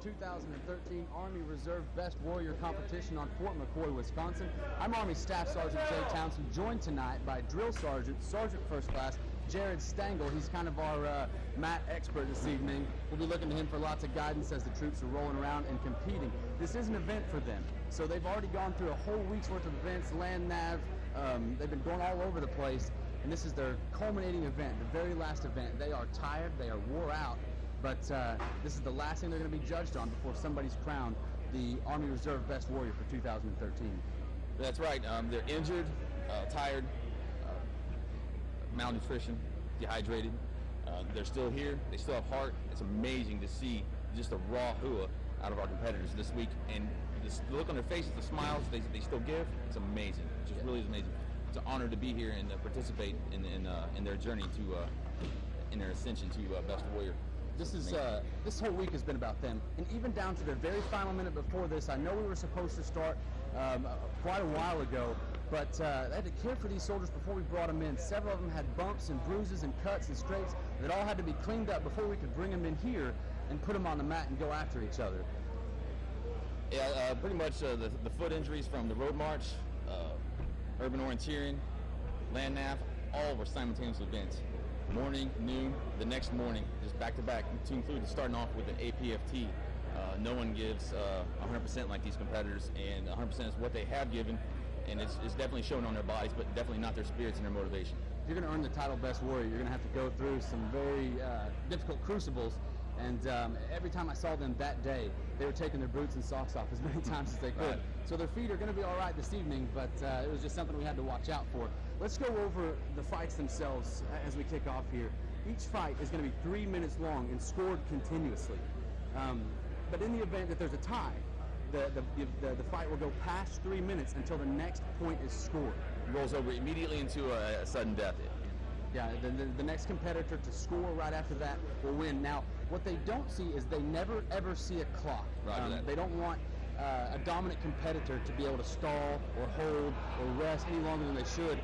the 2013 Army Reserve Best Warrior competition on Fort McCoy, Wisconsin. I'm Army Staff Sergeant Jay Townsend, joined tonight by Drill Sergeant, Sergeant First Class Jared Stangl. He's kind of our MAT expert this evening. We'll be looking to him for lots of guidance as the troops are rolling around and competing. This is an event for them, so they've already gone through a whole week's worth of events, land nav. They've been going all over the place, and this is their culminating event, the very last event. They are tired, they are wore out, but this is the last thing they're going to be judged on before somebody's crowned the Army Reserve Best Warrior for 2013. That's right. They're injured, tired, malnutrition, dehydrated. They're still here. They still have heart. It's amazing to see just the raw hua out of our competitors this week, and the look on their faces, the smiles they still give. It's amazing. It just really is amazing. It's an honor to be here and participate in their journey to in their ascension to Best Warrior. This whole week has been about them, and even down to the very final minute before this. I know we were supposed to start quite a while ago, but they had to care for these soldiers before we brought them in. Several of them had bumps and bruises and cuts and scrapes that all had to be cleaned up before we could bring them in here and put them on the mat and go after each other. Yeah, pretty much the foot injuries from the road march, urban orienteering, land nav, all were simultaneous events. Morning, noon, the next morning, just back to back, to include starting off with the APFT. No one gives 100% like these competitors, and 100% is what they have given, and it's definitely shown on their bodies, but definitely not their spirits and their motivation. If you're going to earn the title Best Warrior, you're going to have to go through some very difficult crucibles, and every time I saw them that day, they were taking their boots and socks off as many times as they could. Right. So their feet are going to be all right this evening, but it was just something we had to watch out for. Let's go over the fights themselves as we kick off here. Each fight is going to be 3 minutes long and scored continuously. But in the event that there's a tie, the fight will go past 3 minutes until the next point is scored. It rolls over immediately into a sudden death. Yeah, the next competitor to score right after that will win. Now, what they don't see is they never ever see a clock. They don't want a dominant competitor to be able to stall or hold or rest any longer than they should.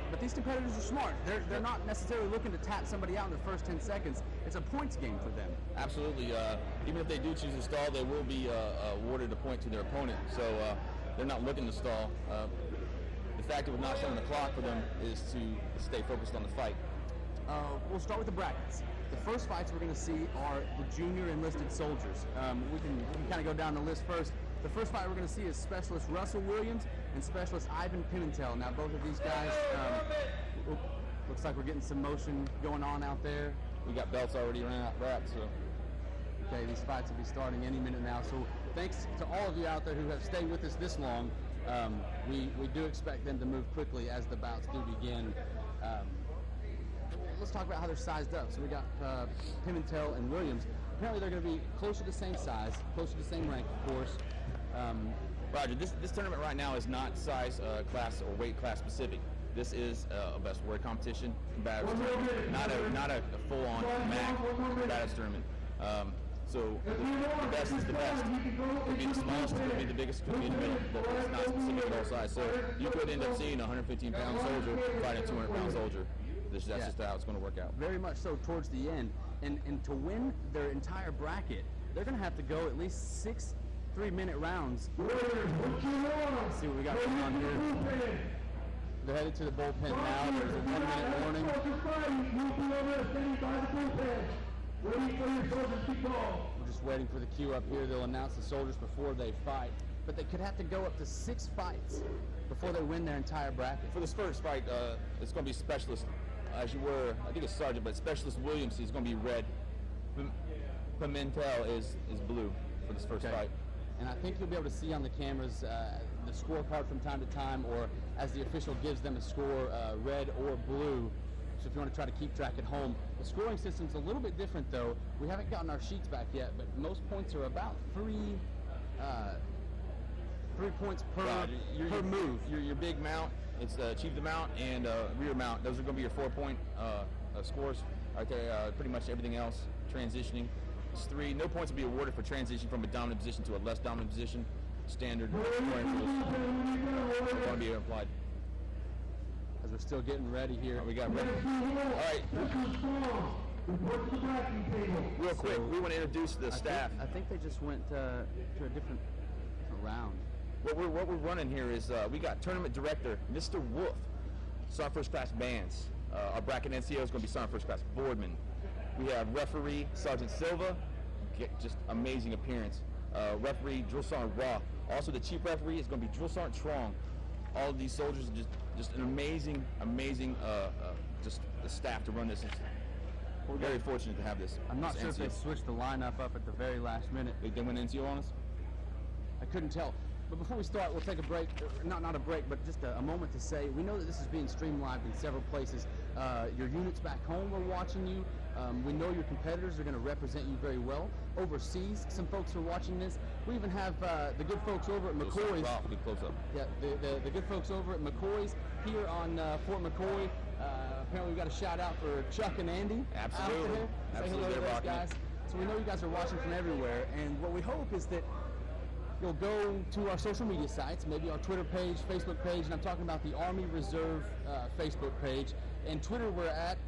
But these competitors are smart. They're not necessarily looking to tap somebody out in the first 10 seconds. It's a points game for them. Absolutely. Even if they do choose to stall, they will be awarded a point to their opponent. So they're not looking to stall. The fact of not showing the clock for them is to stay focused on the fight. We'll start with the brackets. The first fights we're going to see are the junior enlisted soldiers. We can kind of go down the list first. The first fight we're going to see is Specialist Russell Williams and Specialist Ivan Pimentel. Now, both of these guys, looks like we're getting some motion going on out there. We got belts already wrapped, so. Okay, these fights will be starting any minute now. So thanks to all of you out there who have stayed with us this long. We do expect them to move quickly as the bouts do begin. Let's talk about how they're sized up. So we got Pimentel and Williams. Apparently they're going to be closer to the same size, closer to the same rank, of course. Roger, this tournament right now is not size, class, or weight class specific. This is a Best Warrior competition, Combatives tournament, not a full-on MAC Combatives tournament. So the best is the best. Could be the smallest, could be the biggest, could be in the middle, but it's not specific to all size. So you could end up seeing a 115-pound soldier fighting a 200-pound soldier. That's just how it's going to work out. Very much so towards the end. And to win their entire bracket, they're going to have to go at least 6 3-minute rounds. Let's see what we got going on here. They're headed to the bullpen now. There's a 1-minute warning. We're just waiting for the cue up here. They'll announce the soldiers before they fight. But they could have to go up to 6 fights before they win their entire bracket. For this first fight, it's going to be Specialist, as you were, I think it's Sergeant, but Specialist Williams is going to be red. Pimentel is blue for this first fight. And I think you'll be able to see on the cameras the scorecard from time to time, or as the official gives them a score, red or blue. So if you want to try to keep track at home. The scoring system's a little bit different though. We haven't gotten our sheets back yet, but most points are about 3 points per move. Your big mount, it's achieve the mount, and rear mount. Those are going to be your 4-point scores. Right there, pretty much everything else, transitioning. It's 3. No points will be awarded for transition from a dominant position to a less dominant position. Standard scoring rules going to be applied. As we're still getting ready here. We got ready. All right. Real quick, we want to introduce the staff. I think they just went to a different round. What we're running here is we got tournament director Mr. Wolf, Sergeant First Class Bands. Our bracket NCO is going to be Sergeant First Class Boardman. We have referee Sergeant Silva, just amazing appearance. Referee Drill Sergeant Raw. Also the chief referee is going to be Drill Sergeant Trong. All of these soldiers are just an amazing just the staff to run this. We're very fortunate to have this. I'm not sure NCO. if they switched the lineup up at the very last minute. They went NCO on us? I couldn't tell. But before we start, we'll take a break. Not a break, but just a moment to say, we know that this is being streamed live in several places. Your units back home are watching you. We know your competitors are going to represent you very well. Overseas, some folks are watching this. We even have the good folks over at McCoy's. Yeah, the good folks over at McCoy's here on Fort McCoy. Apparently we've got a shout out for Chuck and Andy. Absolutely. Out there. Say hello to They're those rocking guys. it. So we know you guys are watching from everywhere, and what we hope is that you'll go to our social media sites, maybe our Twitter page, Facebook page, and I'm talking about the Army Reserve Facebook page. And Twitter, we're at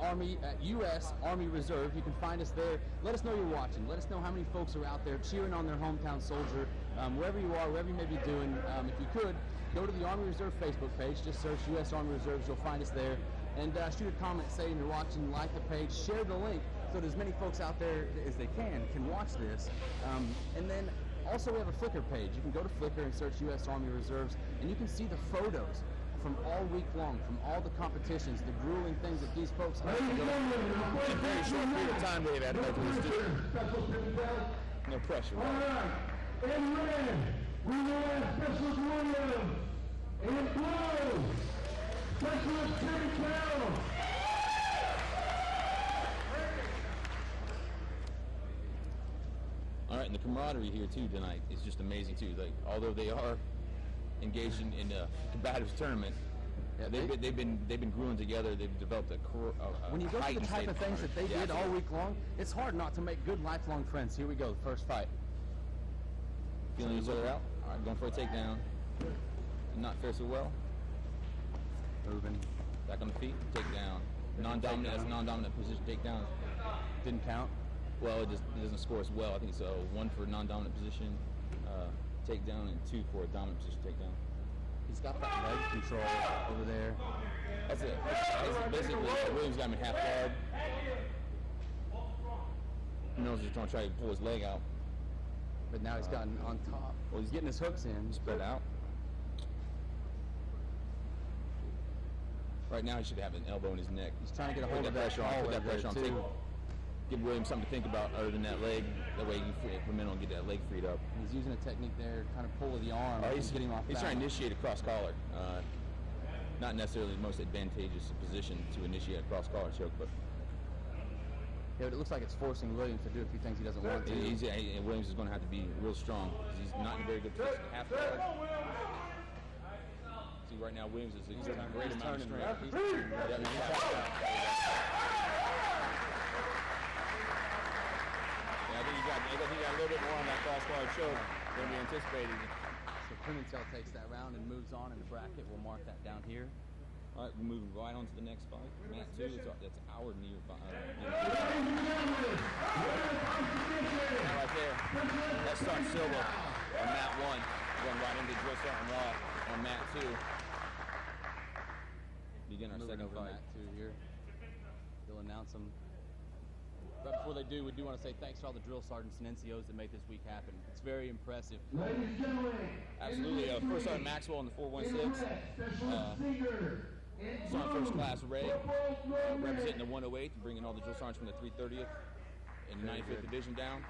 US Army Reserve. You can find us there. Let us know you're watching. Let us know how many folks are out there cheering on their hometown soldier. Wherever you are, wherever you may be doing, if you could, go to the Army Reserve Facebook page. Just search US Army Reserves. You'll find us there. And shoot a comment saying you're watching, like the page, share the link so that as many folks out there as they can watch this. And then also we have a Flickr page. You can go to Flickr and search US Army Reserves, and you can see the photos from all week long, from all the competitions, the grueling things that these folks have to go through. In a very short period of time, they've had to go through this. No pressure. All right. In red, we will have Specialist Williams. In blue, Specialist Tim Carroll. All right, and the camaraderie here too tonight is just amazing too. Like, although they are engaged in a combatives tournament, Yeah, they've been grueling together. They've developed a when you go through the type of things that they did all week long, it's hard not to make good lifelong friends. Here we go, the first fight. Feeling each other out. All right, going for a takedown. Not fare so well. Moving. Back on the feet. Takedown. Non-dominant as a non-dominant position takedown. Didn't count. Well, it doesn't score as well. I think it's 1 for non-dominant position takedown and 2 for a dominant position takedown. He's got that leg control over there. That's it. Basically, Williams got him in half guard. He knows he's trying to pull his leg out. But now he's gotten on top. Well, he's getting his hooks in. Spread out. Right now, he should have an elbow in his neck. He's trying to get a hold of that pressure on. Put that pressure on. Give Williams something to think about other than that leg. That way, you can come in and get that leg freed up. He's using a technique there, kind of pull of the arm. He's getting off. He's trying to initiate a cross collar. Not necessarily the most advantageous position to initiate a cross collar choke, but yeah, but it looks like it's forcing Williams to do a few things he doesn't want to. Williams is going to have to be real strong because he's not in a very good position. Half guard. See, right now Williams is a great amount of strength. I think he got a little bit more on that cross collar choke than we anticipated. So Pimentel takes that round and moves on in the bracket. We'll mark that down here. All right, we're moving right on to the next fight. Mat 2, that's our near fight. Right there. That's Sergeant Silva on Mat 1. Going right into Drill Sergeant Raw on Mat 2. Begin our second fight. Mat 2 here. They'll announce them. But before they do, we do want to say thanks to all the drill sergeants and NCOs that make this week happen. It's very impressive. Absolutely. First Sergeant Maxwell in the 416. Sergeant First Class Ray, representing the 108 and bringing all the drill sergeants from the 330th and 95th Division down.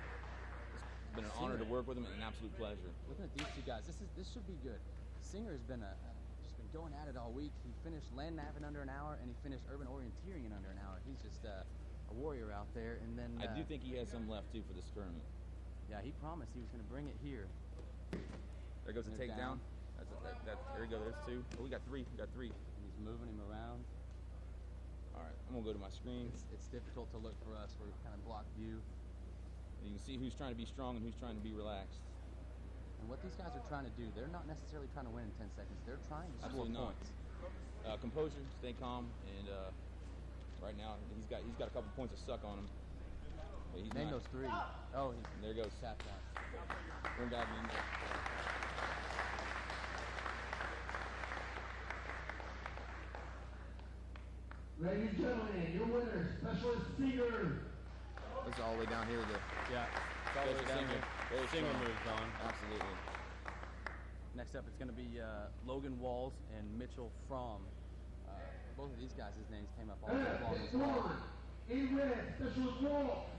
It's been an honor to work with them and an absolute pleasure. Looking at these two guys, this should be good. Singer has been just been going at it all week. He finished land nav in under an hour, and he finished urban orienteering in under an hour. He's just a warrior out there. And then I do think he has some left too for this tournament. Yeah, he promised he was going to bring it here. There goes the takedown. There we go. There's 2. Oh, we got 3. We got 3. And he's moving him around. All right, I'm gonna go to my screen. It's difficult to look for us. We're kind of blocked view. You can see who's trying to be strong and who's trying to be relaxed. And what these guys are trying to do, they're not necessarily trying to win in 10 seconds. They're trying to score Absolutely points. Composure, stay calm, and Right now, he's got a couple points of suck on him. But he's Name not. those three. Oh, There goes. tap that. One guy being there. Ladies and gentlemen, your winner, Specialist Singer. It's all the way down here. Yeah. It's all the way down here. Very Singer strong. moves on. Absolutely. Next up, it's going to be Logan Walls and Mitchell Fromm. Both of these guys' names came up all day long as well. One. In red, Specialist Wall.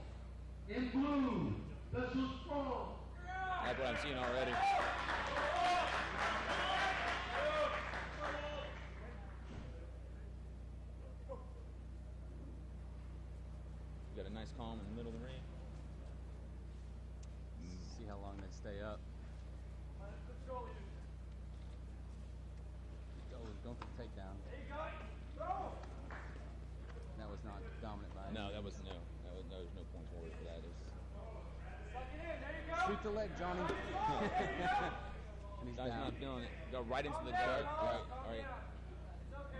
In blue, Specialist Wall. That's what I'm seeing already. Got a nice calm in the middle of the ring. See how long they stay up. Going for the takedown. That was not dominant by any No, that means. was no. There was no point forward for that. Sweep the leg, Johnny. And he's Guy's down. not feeling it. Go right into the guard. All right.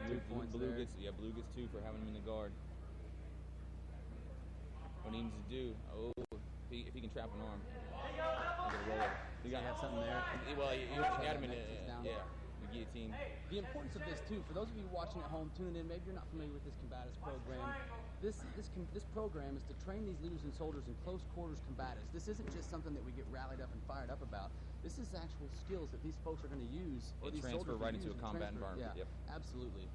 2 points Blue there. Blue gets 2 for having him in the guard. What he needs to do, if he can trap an arm, he'll get a roll. You got have something there. Well, you got him in the He's down. the guillotine. The importance of this too, for those of you watching at home, tuning in, maybe you're not familiar with this Combatives program. This program is to train these leaders and soldiers in close quarters combatives. This isn't just something that we get rallied up and fired up about. This is actual skills that these folks are going to use. Or They these transfer soldiers right will into use a and combat transfer. environment. Yeah, Yep. absolutely.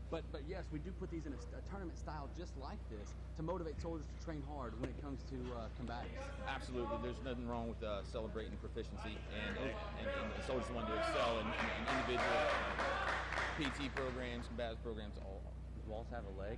But yes, we do put these in a tournament style just like this to motivate soldiers to train hard when it comes to combatives. Absolutely. There's nothing wrong with celebrating proficiency and the soldiers want to excel in individual PT programs, combatives programs, all. Does Walls have a leg?